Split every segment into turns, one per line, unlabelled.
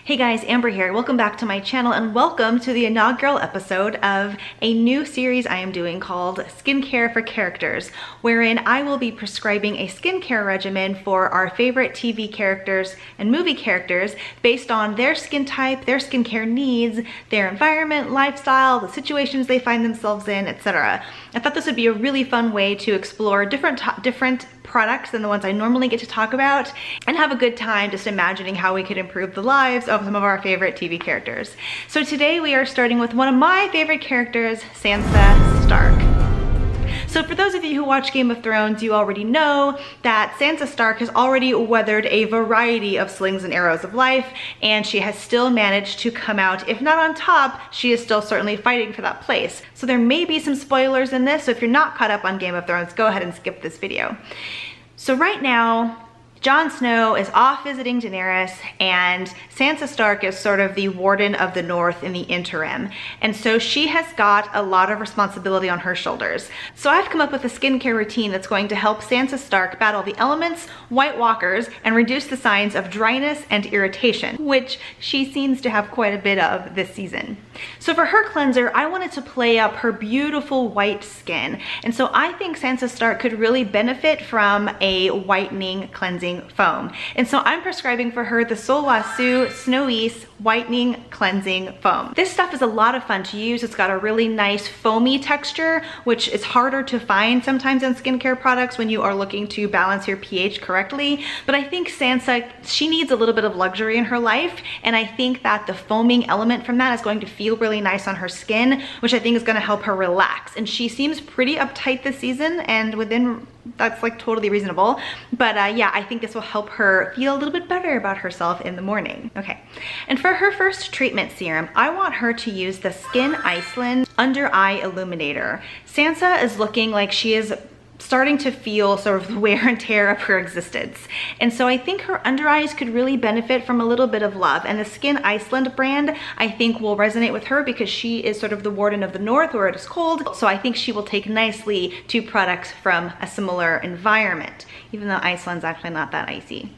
Hey guys, Amber here. Welcome back to my channel and welcome to the inaugural episode of a new series I am doing called Skincare for Characters, wherein I will be prescribing a skincare regimen for our favorite TV characters and movie characters based on their skin type, their skincare needs, their environment, lifestyle, the situations they find themselves in, etc. I thought this would be a really fun way to explore different products than the ones I normally get to talk about and have a good time just imagining how we could improve the lives of some of our favorite TV characters. So today we are starting with one of my favorite characters, Sansa Stark. So for those of you who watch Game of Thrones, you already know that Sansa Stark has already weathered a variety of slings and arrows of life, and she has still managed to come out, if not on top, she is still certainly fighting for that place. So there may be some spoilers in this, so if you're not caught up on Game of Thrones, go ahead and skip this video. So right now, Jon Snow is off visiting Daenerys, and Sansa Stark is sort of the warden of the North in the interim. And so she has got a lot of responsibility on her shoulders. So I've come up with a skincare routine that's going to help Sansa Stark battle the elements, White Walkers, and reduce the signs of dryness and irritation, which she seems to have quite a bit of this season. So for her cleanser, I wanted to play up her beautiful white skin. And so I think Sansa Stark could really benefit from a whitening cleansing foam. And so I'm prescribing for her the Sulwhasoo Snowise Whitening Cleansing Foam. This stuff is a lot of fun to use. It's got a really nice foamy texture, which is harder to find sometimes in skincare products when you are looking to balance your pH correctly. But I think Sansa, she needs a little bit of luxury in her life, and I think that the foaming element from that is going to feel really nice on her skin, which I think is going to help her relax. And she seems pretty uptight this season, and that's like totally reasonable. But yeah, I think this will help her feel a little bit better about herself in the morning. Okay, and for her first treatment serum, I want her to use the Skyn Iceland Under Eye Illuminator. Sansa is looking like she is starting to feel sort of the wear and tear of her existence. And so I think her under eyes could really benefit from a little bit of love. And the Skyn Iceland brand, I think, will resonate with her because she is sort of the warden of the North where it is cold. So I think she will take nicely to products from a similar environment, even though Iceland's actually not that icy.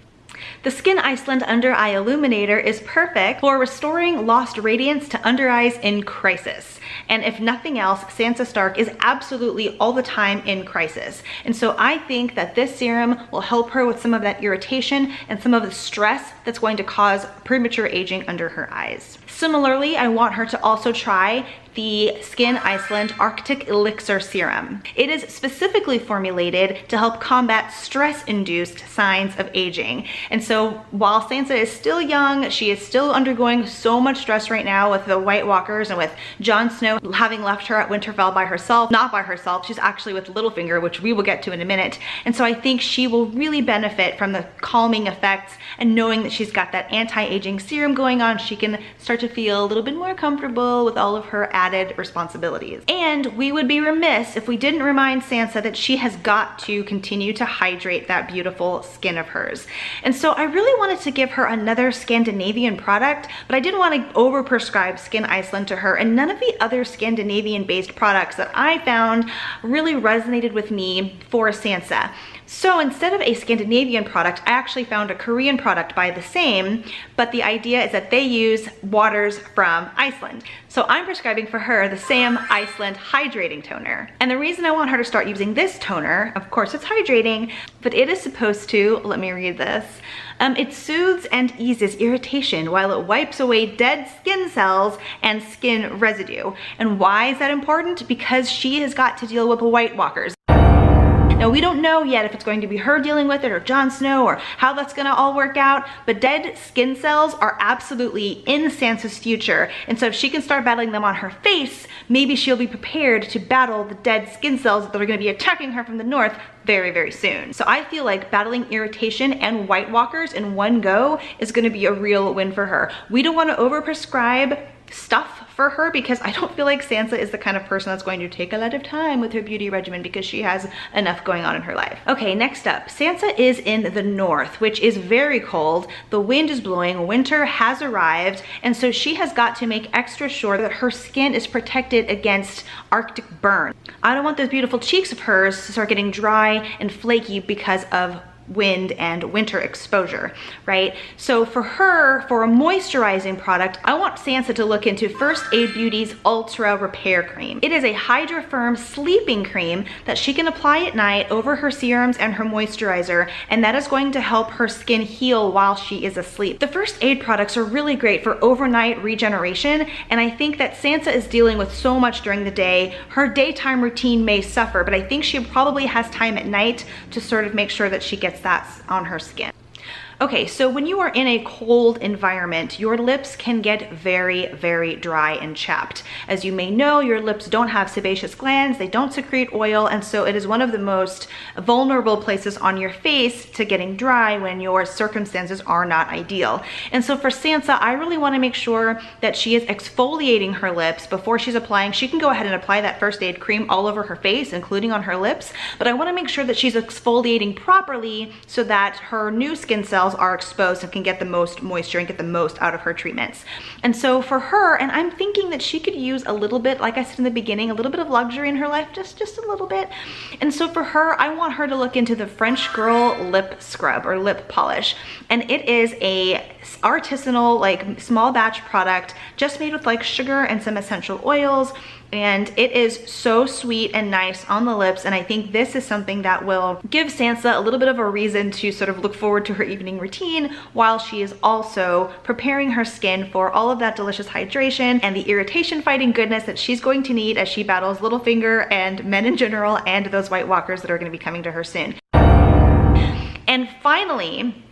The Skyn Iceland Under Eye Illuminator is perfect for restoring lost radiance to under eyes in crisis. And if nothing else, Sansa Stark is absolutely all the time in crisis. And so I think that this serum will help her with some of that irritation and some of the stress that's going to cause premature aging under her eyes. Similarly, I want her to also try the Skyn Iceland Arctic Elixir Serum. It is specifically formulated to help combat stress-induced signs of aging. And so while Sansa is still young, she is still undergoing so much stress right now with the White Walkers and with Jon Snow having left her at Winterfell by herself. Not by herself, she's actually with Littlefinger, which we will get to in a minute. And so I think she will really benefit from the calming effects, and knowing that she's got that anti-aging serum going on, she can start to feel a little bit more comfortable with all of her added responsibilities. And we would be remiss if we didn't remind Sansa that she has got to continue to hydrate that beautiful skin of hers. And so I really wanted to give her another Scandinavian product, but I didn't want to over-prescribe Skyn Iceland to her, and none of the other Scandinavian-based products that I found really resonated with me for Sansa. So instead of a Scandinavian product, I actually found a Korean product by the SAEM, but the idea is that they use waters from Iceland. So I'm prescribing for her the SAEM Iceland Hydrating Toner. And the reason I want her to start using this toner, of course it's hydrating, but it is supposed to, let me read this, it soothes and eases irritation while it wipes away dead skin cells and skin residue. And why is that important? Because she has got to deal with White Walkers. Now, we don't know yet if it's going to be her dealing with it or Jon Snow or how that's gonna all work out, but dead skin cells are absolutely in Sansa's future. And so if she can start battling them on her face, maybe she'll be prepared to battle the dead skin cells that are gonna be attacking her from the North very, very soon. So I feel like battling irritation and White Walkers in one go is gonna be a real win for her. We don't wanna overprescribe stuff for her because I don't feel like Sansa is the kind of person that's going to take a lot of time with her beauty regimen because she has enough going on in her life. Okay, next up, Sansa is in the North, which is very cold. The wind is blowing, winter has arrived, and so she has got to make extra sure that her skin is protected against Arctic burn. I don't want those beautiful cheeks of hers to start getting dry and flaky because of wind and winter exposure, right? So for her, for a moisturizing product, I want Sansa to look into First Aid Beauty's Ultra Repair Cream. It is a Hydra Firm sleeping cream that she can apply at night over her serums and her moisturizer, and that is going to help her skin heal while she is asleep. The First Aid products are really great for overnight regeneration, and I think that Sansa is dealing with so much during the day. Her daytime routine may suffer, but I think she probably has time at night to sort of make sure that she gets that on her skin. Okay, so when you are in a cold environment, your lips can get very, very dry and chapped. As you may know, your lips don't have sebaceous glands, they don't secrete oil, and so it is one of the most vulnerable places on your face to getting dry when your circumstances are not ideal. And so for Sansa, I really want to make sure that she is exfoliating her lips before she's applying. She can go ahead and apply that First Aid cream all over her face, including on her lips, but I want to make sure that she's exfoliating properly so that her new skin cells are exposed and can get the most moisture and get the most out of her treatments. And so for her, and I'm thinking that she could use a little bit, like I said in the beginning, a little bit of luxury in her life, just a little bit. And so for her, I want her to look into the French Girl lip scrub or lip polish. And it is a artisanal, like small batch product just made with like sugar and some essential oils. And it is so sweet and nice on the lips, and I think this is something that will give Sansa a little bit of a reason to sort of look forward to her evening routine while she is also preparing her skin for all of that delicious hydration and the irritation fighting goodness that she's going to need as she battles Littlefinger and men in general and those White Walkers that are going to be coming to her soon. And finally,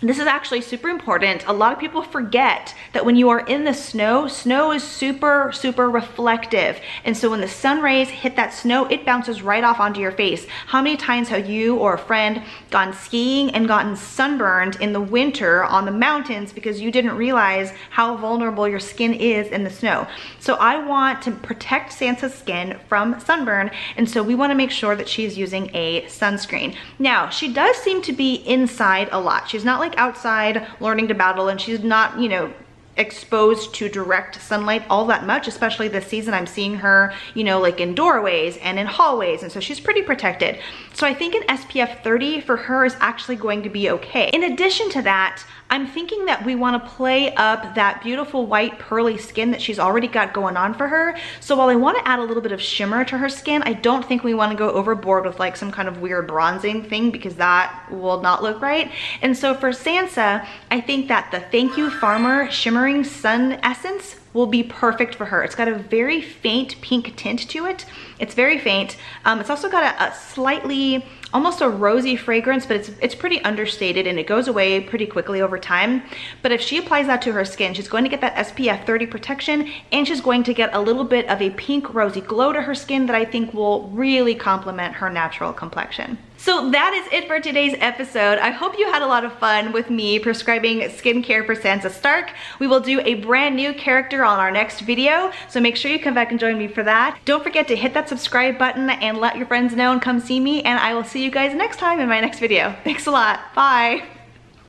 this is actually super important. A lot of people forget that when you are in the snow, snow is super, super reflective. And so when the sun rays hit that snow, it bounces right off onto your face. How many times have you or a friend gone skiing and gotten sunburned in the winter on the mountains because you didn't realize how vulnerable your skin is in the snow? So I want to protect Sansa's skin from sunburn, and so we want to make sure that she's using a sunscreen. Now, she does seem to be inside a lot. She's not like outside learning to battle, and she's not, you know, exposed to direct sunlight all that much, especially this season. I'm seeing her, you know, like in doorways and in hallways, and so she's pretty protected. So I think an SPF 30 for her is actually going to be okay. In addition to that, I'm thinking that we want to play up that beautiful white pearly skin that she's already got going on for her. So while I want to add a little bit of shimmer to her skin, I don't think we want to go overboard with like some kind of weird bronzing thing, because that will not look right. And so for Sansa, I think that the Thank You Farmer Shimmering Sun Essence will be perfect for her. It's got a very faint pink tint to it. It's very faint. It's also got a slightly, almost a rosy fragrance, but it's pretty understated and it goes away pretty quickly over time. But if she applies that to her skin, she's going to get that SPF 30 protection, and she's going to get a little bit of a pink rosy glow to her skin that I think will really complement her natural complexion. So that is it for today's episode. I hope you had a lot of fun with me prescribing skincare for Sansa Stark. We will do a brand new character on our next video, so make sure you come back and join me for that. Don't forget to hit that subscribe button and let your friends know and come see me, and I will see you guys next time in my next video. Thanks a lot. Bye.